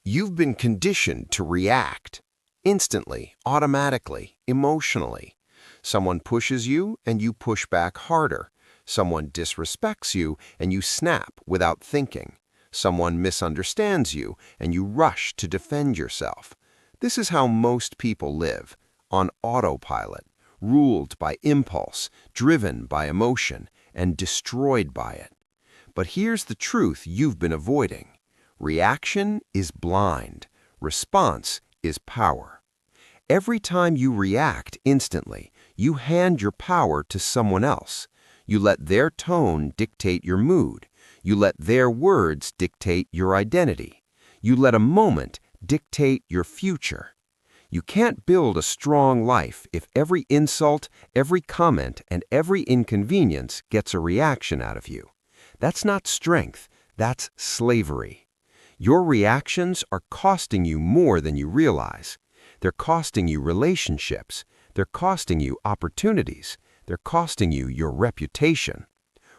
You've been conditioned to react instantly, automatically, emotionally. Someone pushes you and you push back harder. Someone disrespects you and you snap without thinking. Someone misunderstands you and you rush to defend yourself. This is how most people live, on autopilot, ruled by impulse, driven by emotion, and destroyed by it. But here's the truth you've been avoiding. Reaction is blind. Response is power. Every time you react instantly, you hand your power to someone else. You let their tone dictate your mood. You let their words dictate your identity. You let a moment dictate your future. You can't build a strong life if every insult, every comment, and every inconvenience gets a reaction out of you. That's not strength, that's slavery. Your reactions are costing you more than you realize. They're costing you relationships. They're costing you opportunities. They're costing you your reputation.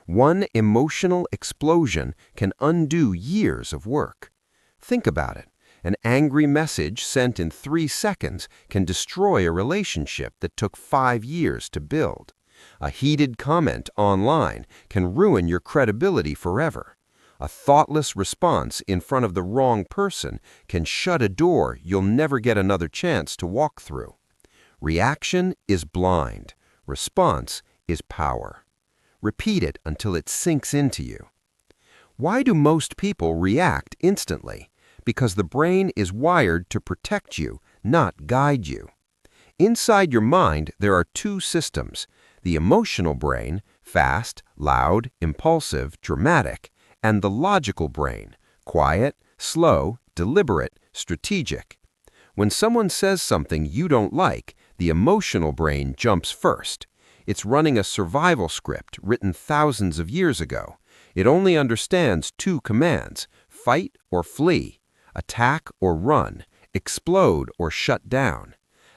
One emotional explosion can undo years of work. Think about it. An angry message sent in 3 seconds can destroy a relationship that took 5 years to build. A heated comment online can ruin your credibility forever. A thoughtless response in front of the wrong person can shut a door you'll never get another chance to walk through. Reaction is blind. Response is power. Repeat it until it sinks into you. Why do most people react instantly? Because the brain is wired to protect you, not guide you. Inside your mind, there are 2 systems: the emotional brain, fast, loud, impulsive, dramatic, and the logical brain, quiet, slow, deliberate, strategic. When someone says something you don't like, the emotional brain jumps first. It's running a survival script written thousands of years ago. It only understands 2 commands: fight or flee, attack or run, explode or shut down.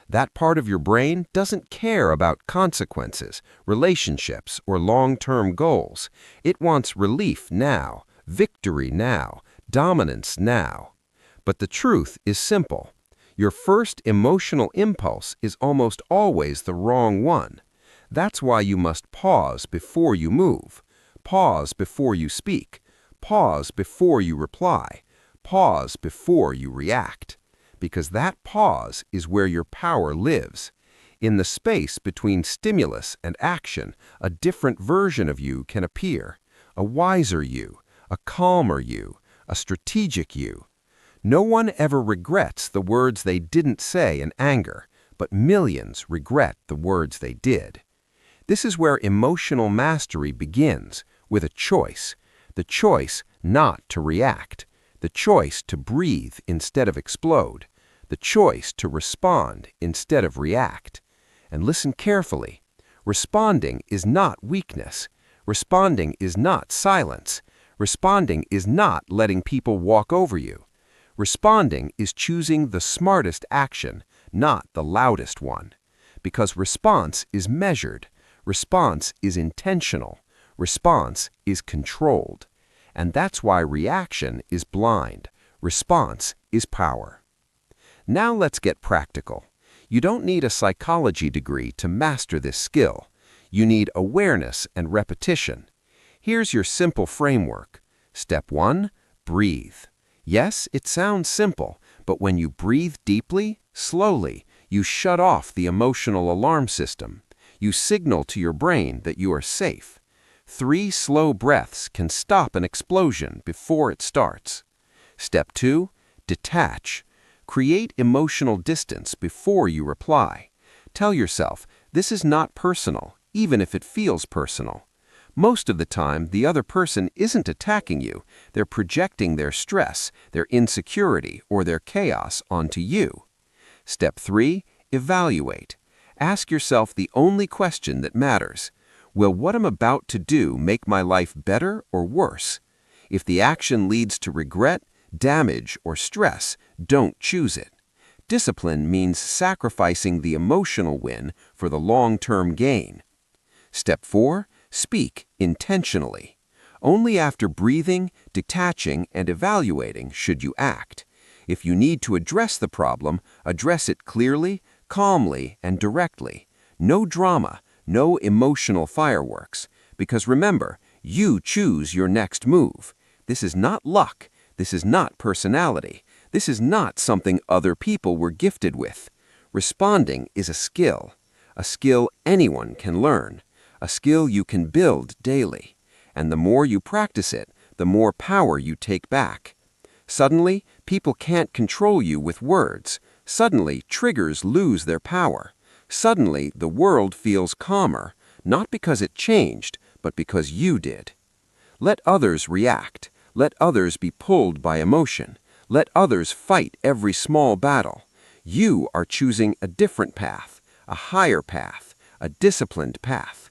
That part of your brain doesn't care about consequences, relationships, or long-term goals. It wants relief now, victory now, dominance now. But the truth is simple. Your first emotional impulse is almost always the wrong one. That's why you must pause before you move. Pause before you speak. Pause before you reply. Pause before you react. Because that pause is where your power lives. In the space between stimulus and action, a different version of you can appear. A wiser you, a calmer you, a strategic you. No one ever regrets the words they didn't say in anger, but millions regret the words they did. This is where emotional mastery begins, with a choice. The choice not to react. The choice to breathe instead of explode. The choice to respond instead of react. And listen carefully. Responding is not weakness. Responding is not silence. Responding is not letting people walk over you. Responding is choosing the smartest action, not the loudest one. Because response is measured. Response is intentional. Response is controlled. And that's why reaction is blind. Response is power. Now let's get practical. You don't need a psychology degree to master this skill. You need awareness and repetition. Here's your simple framework. Step 1, breathe. Yes, it sounds simple, but when you breathe deeply, slowly, you shut off the emotional alarm system. You signal to your brain that you are safe. 3 slow breaths can stop an explosion before it starts. Step 2, detach. Create emotional distance before you reply. Tell yourself, this is not personal, even if it feels personal. Most of the time, the other person isn't attacking you. They're projecting their stress, their insecurity, or their chaos onto you. Step 3, evaluate. Ask yourself the only question that matters. Will what I'm about to do make my life better or worse? If the action leads to regret, damage, or stress, don't choose it. Discipline means sacrificing the emotional win for the long-term gain. Step 4, speak intentionally. Only after breathing, detaching, and evaluating should you act. If you need to address the problem, address it clearly, calmly, and directly. No drama, no emotional fireworks. Because remember, you choose your next move. This is not luck. This is not personality. This is not something other people were gifted with. Responding is a skill anyone can learn, a skill you can build daily. And the more you practice it, the more power you take back. Suddenly, people can't control you with words. Suddenly, triggers lose their power. Suddenly, the world feels calmer, not because it changed, but because you did. Let others react. Let others be pulled by emotion. Let others fight every small battle. You are choosing a different path, a higher path, a disciplined path.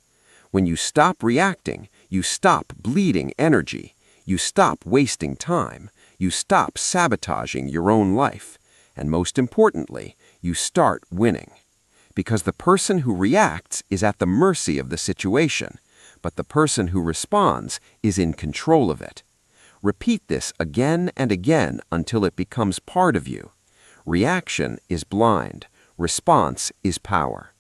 When you stop reacting, you stop bleeding energy. You stop wasting time. You stop sabotaging your own life. And most importantly, you start winning. Because the person who reacts is at the mercy of the situation, but the person who responds is in control of it. Repeat this again and again until it becomes part of you. Reaction is blind. Response is power.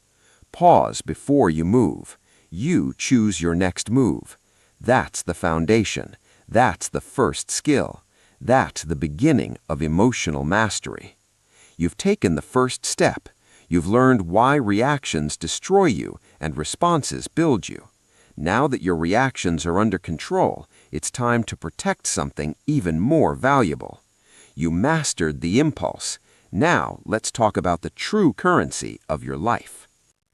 Pause before you move. You choose your next move. That's the foundation. That's the first skill. That's the beginning of emotional mastery. You've taken the first step. You've learned why reactions destroy you and responses build you. Now that your reactions are under control, it's time to protect something even more valuable. You mastered the impulse. Now let's talk about the true currency of your life.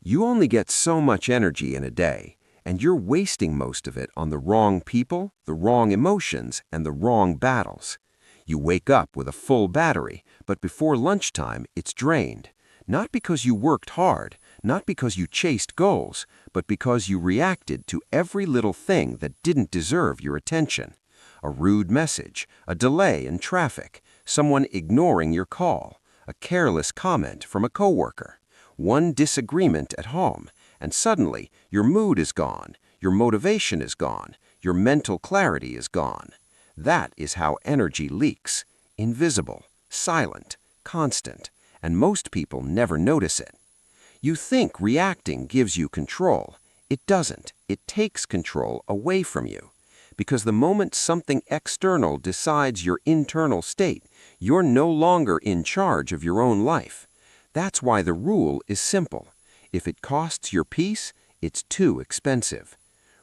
You only get so much energy in a day, and you're wasting most of it on the wrong people, the wrong emotions, and the wrong battles. You wake up with a full battery, but before lunchtime it's drained. Not because you worked hard, not because you chased goals, but because you reacted to every little thing that didn't deserve your attention. A rude message, a delay in traffic, someone ignoring your call, a careless comment from a coworker, one disagreement at home, and suddenly your mood is gone, your motivation is gone, your mental clarity is gone. That is how energy leaks, invisible, silent, constant, and most people never notice it. You think reacting gives you control. It doesn't. It takes control away from you. Because the moment something external decides your internal state, you're no longer in charge of your own life. That's why the rule is simple. If it costs your peace, it's too expensive.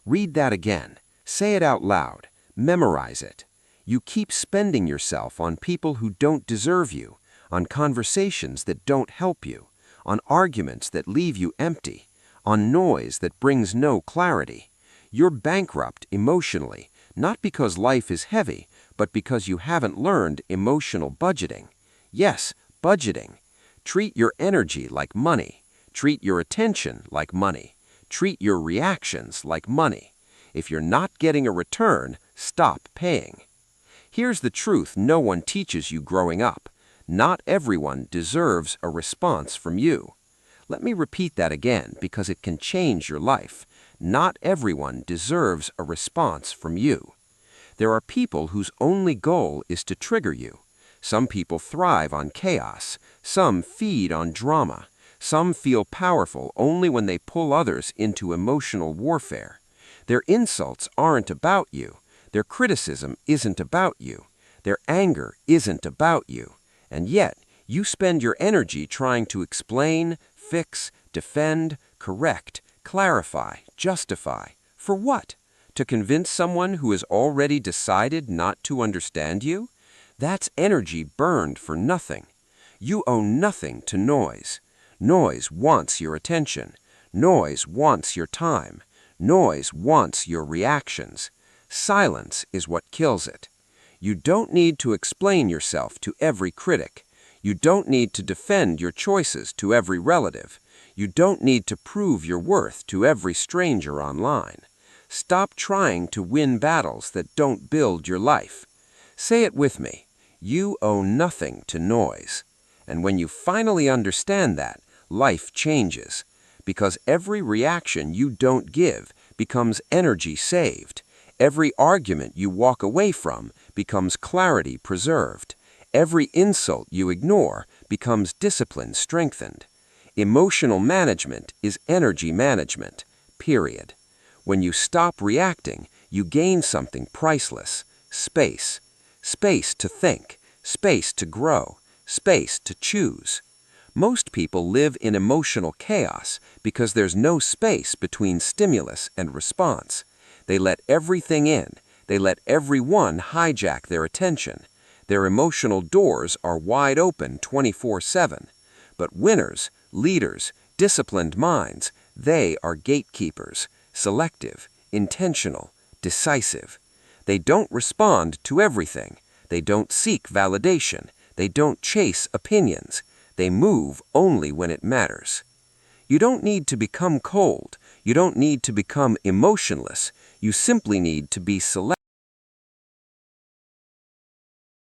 Read that again. Say it out loud. Memorize it. You keep spending yourself on people who don't deserve you, on conversations that don't help you, on arguments that leave you empty, on noise that brings no clarity. You're bankrupt emotionally, not because life is heavy, but because you haven't learned emotional budgeting. Yes, budgeting. Treat your energy like money. Treat your attention like money. Treat your reactions like money. If you're not getting a return, stop paying. Here's the truth no one teaches you growing up. Not everyone deserves a response from you. Let me repeat that again because it can change your life. Not everyone deserves a response from you. There are people whose only goal is to trigger you. Some people thrive on chaos. Some feed on drama. Some feel powerful only when they pull others into emotional warfare. Their insults aren't about you. Their criticism isn't about you. Their anger isn't about you. And yet, you spend your energy trying to explain, fix, defend, correct, clarify, justify. For what? To convince someone who has already decided not to understand you? That's energy burned for nothing. You owe nothing to noise. Noise wants your attention. Noise wants your time. Noise wants your reactions. Silence is what kills it. You don't need to explain yourself to every critic. You don't need to defend your choices to every relative. You don't need to prove your worth to every stranger online. Stop trying to win battles that don't build your life. Say it with me. You owe nothing to noise. And when you finally understand that, life changes. Because every reaction you don't give becomes energy saved. Every argument you walk away from becomes clarity preserved. Every insult you ignore becomes discipline strengthened. Emotional management is energy management, period. When you stop reacting, you gain something priceless: space. Space to think, space to grow, space to choose. Most people live in emotional chaos because there's no space between stimulus and response. They let everything in. They let everyone hijack their attention. Their emotional doors are wide open 24/7. But winners, leaders, disciplined minds, they are gatekeepers, selective, intentional, decisive. They don't respond to everything. They don't seek validation. They don't chase opinions. They move only when it matters. You don't need to become cold. You don't need to become emotionless. You simply need to be selective.